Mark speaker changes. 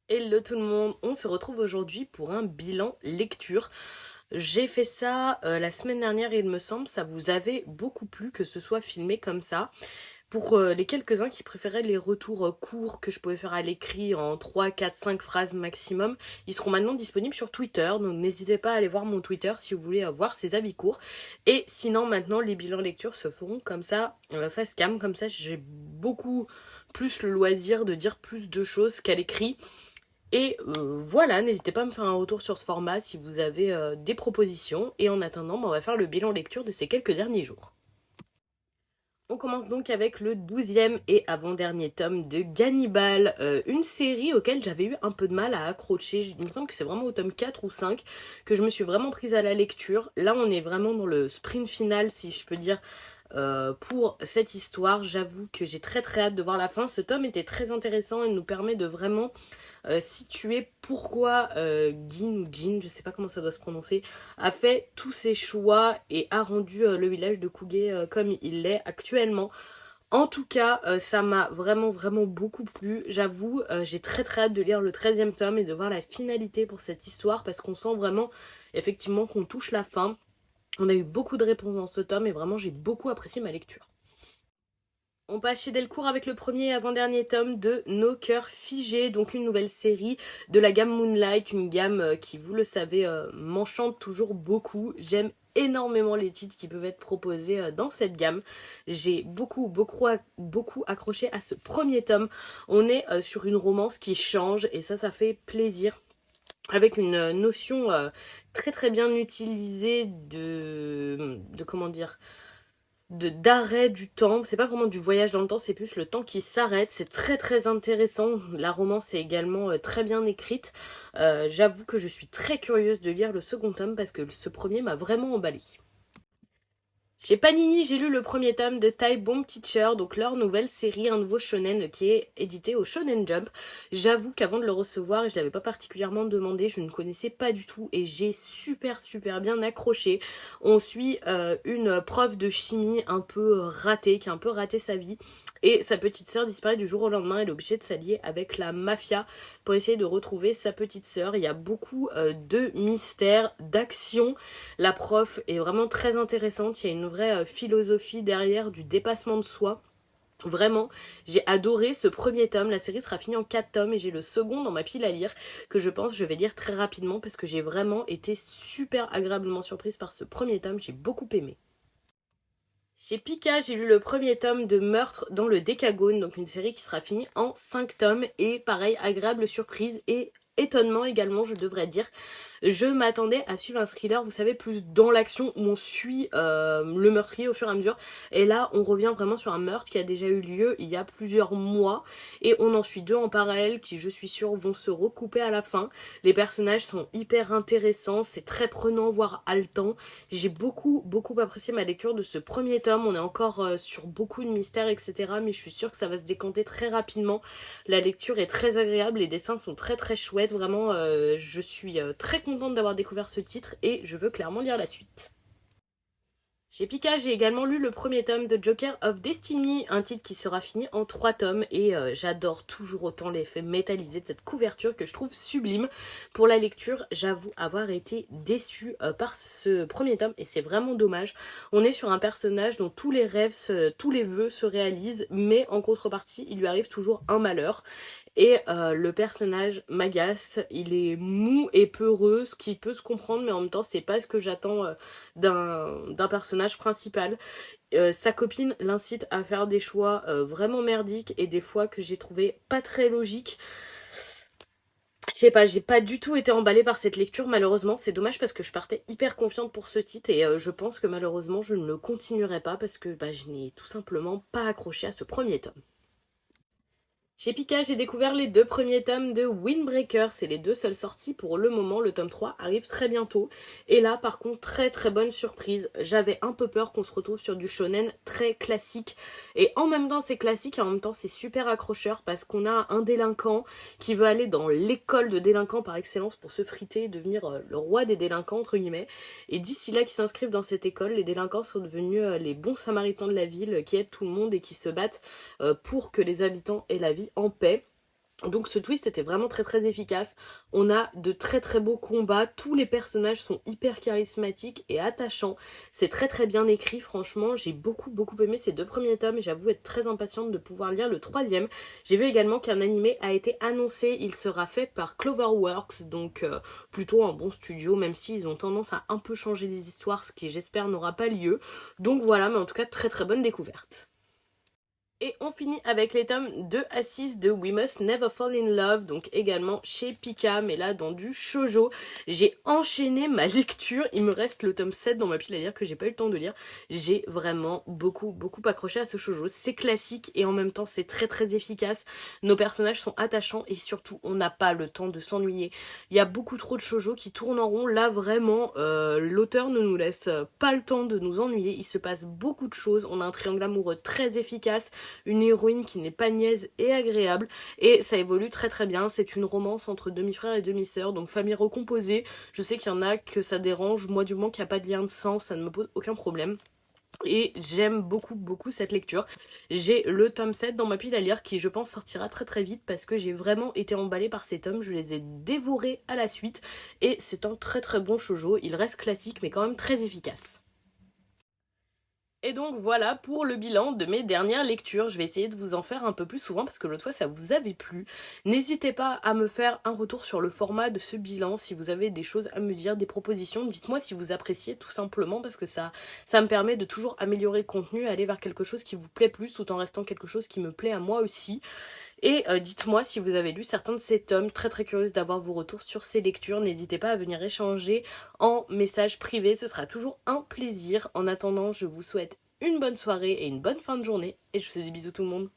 Speaker 1: Hello tout le monde, on se retrouve aujourd'hui pour un bilan lecture. J'ai fait ça la semaine dernière et il me semble ça vous avait beaucoup plu que ce soit filmé comme ça. Pour les quelques-uns qui préféraient les retours courts que je pouvais faire à l'écrit en 3, 4, 5 phrases maximum, ils seront maintenant disponibles sur Twitter, donc n'hésitez pas à aller voir mon Twitter si vous voulez voir ces avis courts. Et sinon maintenant les bilans lecture se feront comme ça, face cam, comme ça j'ai beaucoup plus le loisir de dire plus de choses qu'à l'écrit. Et voilà, n'hésitez pas à me faire un retour sur ce format si vous avez des propositions. Et en attendant, on va faire le bilan lecture de ces quelques derniers jours. On commence donc avec le 12e et avant-dernier tome de Gannibal, une série auquel j'avais eu un peu de mal à accrocher. Il me semble que c'est vraiment au tome 4 ou 5 que je me suis vraiment prise à la lecture. Là, on est vraiment dans le sprint final, si je peux dire, pour cette histoire. J'avoue que j'ai très très hâte de voir la fin. Ce tome était très intéressant et nous permet de vraiment situer pourquoi Gin ou Jin, je sais pas comment ça doit se prononcer, a fait tous ses choix et a rendu le village de Kugé comme il l'est actuellement. En tout cas, ça m'a vraiment vraiment beaucoup plu. J'avoue, j'ai très très hâte de lire le 13e tome et de voir la finalité pour cette histoire parce qu'on sent vraiment effectivement qu'on touche la fin. On a eu beaucoup de réponses dans ce tome et vraiment j'ai beaucoup apprécié ma lecture. On passe chez Delcourt avec le premier et avant-dernier tome de Nos cœurs figés, donc une nouvelle série de la gamme Moonlight, une gamme qui, vous le savez, m'enchante toujours beaucoup. J'aime énormément les titres qui peuvent être proposés dans cette gamme. J'ai beaucoup accroché à ce premier tome. On est sur une romance qui change et ça fait plaisir. Avec une notion très très bien utilisée de comment dire, d'arrêt du temps. C'est pas vraiment du voyage dans le temps, c'est plus le temps qui s'arrête. C'est très très intéressant. La romance est également très bien écrite. J'avoue que je suis très curieuse de lire le second tome parce que ce premier m'a vraiment emballé. Chez Panini, j'ai lu le premier tome de Type Bomb Teacher, donc leur nouvelle série, un nouveau shonen qui est édité au Shonen Jump. J'avoue qu'avant de le recevoir, et je l'avais pas particulièrement demandé, je ne connaissais pas du tout et j'ai super bien accroché. On suit une prof de chimie un peu ratée, qui a un peu raté sa vie, et sa petite sœur disparaît du jour au lendemain. Elle est obligée de s'allier avec la mafia pour essayer de retrouver sa petite sœur. Il y a beaucoup de mystères, d'action. La prof est vraiment très intéressante. Il y a une vraie philosophie derrière du dépassement de soi. Vraiment, j'ai adoré ce premier tome. La série sera finie en 4 tomes et j'ai le second dans ma pile à lire que je pense que je vais lire très rapidement parce que j'ai vraiment été super agréablement surprise par ce premier tome. J'ai beaucoup aimé. Chez Pika, j'ai lu le premier tome de Meurtre dans le Décagone, donc une série qui sera finie en 5 tomes. Et pareil, agréable surprise et étonnement également, je devrais dire. Je m'attendais à suivre un thriller, vous savez, plus dans l'action où on suit le meurtrier au fur et à mesure. Et là, on revient vraiment sur un meurtre qui a déjà eu lieu il y a plusieurs mois. Et on en suit deux en parallèle qui, je suis sûre, vont se recouper à la fin. Les personnages sont hyper intéressants, c'est très prenant, voire haletant. J'ai beaucoup apprécié ma lecture de ce premier tome. On est encore sur beaucoup de mystères, etc. Mais je suis sûre que ça va se décanter très rapidement. La lecture est très agréable, les dessins sont très chouettes. Vraiment, je suis très contente d'avoir découvert ce titre et je veux clairement lire la suite. Chez Pika, j'ai également lu le premier tome de Joker of Destiny, un titre qui sera fini en 3 tomes et j'adore toujours autant l'effet métallisé de cette couverture que je trouve sublime. Pour la lecture, j'avoue avoir été déçue par ce premier tome et c'est vraiment dommage. On est sur un personnage dont tous les rêves, tous les vœux se réalisent, mais en contrepartie, il lui arrive toujours un malheur. Et le personnage m'agace, il est mou et peureux, ce qui peut se comprendre, mais en même temps c'est pas ce que j'attends d'un personnage principal. Sa copine l'incite à faire des choix vraiment merdiques et des fois que j'ai trouvé pas très logiques. Je sais pas, j'ai pas du tout été emballée par cette lecture malheureusement, c'est dommage parce que je partais hyper confiante pour ce titre et je pense que malheureusement je ne le continuerai pas parce que je n'ai tout simplement pas accroché à ce premier tome. Chez Pika, j'ai découvert les 2 premiers tomes de Windbreaker. C'est les 2 seules sorties pour le moment. Le tome 3 arrive très bientôt. Et là, par contre, très bonne surprise. J'avais un peu peur qu'on se retrouve sur du shonen très classique. Et en même temps, c'est classique et en même temps, c'est super accrocheur parce qu'on a un délinquant qui veut aller dans l'école de délinquants par excellence pour se friter, devenir le roi des délinquants, entre guillemets. Et d'ici là qu'ils s'inscrivent dans cette école, les délinquants sont devenus les bons samaritains de la ville qui aident tout le monde et qui se battent pour que les habitants aient la vie en paix. Donc ce twist était vraiment très très efficace. On a de très très beaux combats, tous les personnages sont hyper charismatiques et attachants. C'est très très bien écrit, franchement, j'ai beaucoup aimé ces 2 premiers tomes et j'avoue être très impatiente de pouvoir lire le troisième. J'ai vu également qu'un animé a été annoncé, il sera fait par Cloverworks, donc plutôt un bon studio, même s'ils ont tendance à un peu changer les histoires, ce qui j'espère n'aura pas lieu. Donc voilà, mais en tout cas très très bonne découverte. Et on finit avec les tomes 2 à 6 de We Must Never Fall in Love, donc également chez Pika, mais là dans du shoujo. J'ai enchaîné ma lecture, il me reste le tome 7 dans ma pile à lire que j'ai pas eu le temps de lire. J'ai vraiment beaucoup accroché à ce shoujo. C'est classique et en même temps c'est très très efficace. Nos personnages sont attachants et surtout on n'a pas le temps de s'ennuyer. Il y a beaucoup trop de shoujo qui tournent en rond. Là vraiment, l'auteur ne nous laisse pas le temps de nous ennuyer. Il se passe beaucoup de choses. On a un triangle amoureux très efficace, une héroïne qui n'est pas niaise et agréable, et ça évolue très très bien. C'est une romance entre demi-frères et demi-sœurs, donc famille recomposée. Je sais qu'il y en a que ça dérange, moi du moment qu'il n'y a pas de lien de sang, ça ne me pose aucun problème. Et j'aime beaucoup cette lecture. J'ai le tome 7 dans ma pile à lire qui je pense sortira très très vite parce que j'ai vraiment été emballée par ces tomes, je les ai dévorés à la suite et c'est un très très bon shoujo. Il reste classique mais quand même très efficace. Et donc voilà pour le bilan de mes dernières lectures. Je vais essayer de vous en faire un peu plus souvent parce que l'autre fois ça vous avait plu. N'hésitez pas à me faire un retour sur le format de ce bilan. Si vous avez des choses à me dire, des propositions, dites-moi si vous appréciez tout simplement parce que ça me permet de toujours améliorer le contenu, aller vers quelque chose qui vous plaît plus tout en restant quelque chose qui me plaît à moi aussi. Et dites-moi si vous avez lu certains de ces tomes, très très curieuse d'avoir vos retours sur ces lectures. N'hésitez pas à venir échanger en message privé, ce sera toujours un plaisir. En attendant, je vous souhaite une bonne soirée et une bonne fin de journée. Et je vous fais des bisous tout le monde.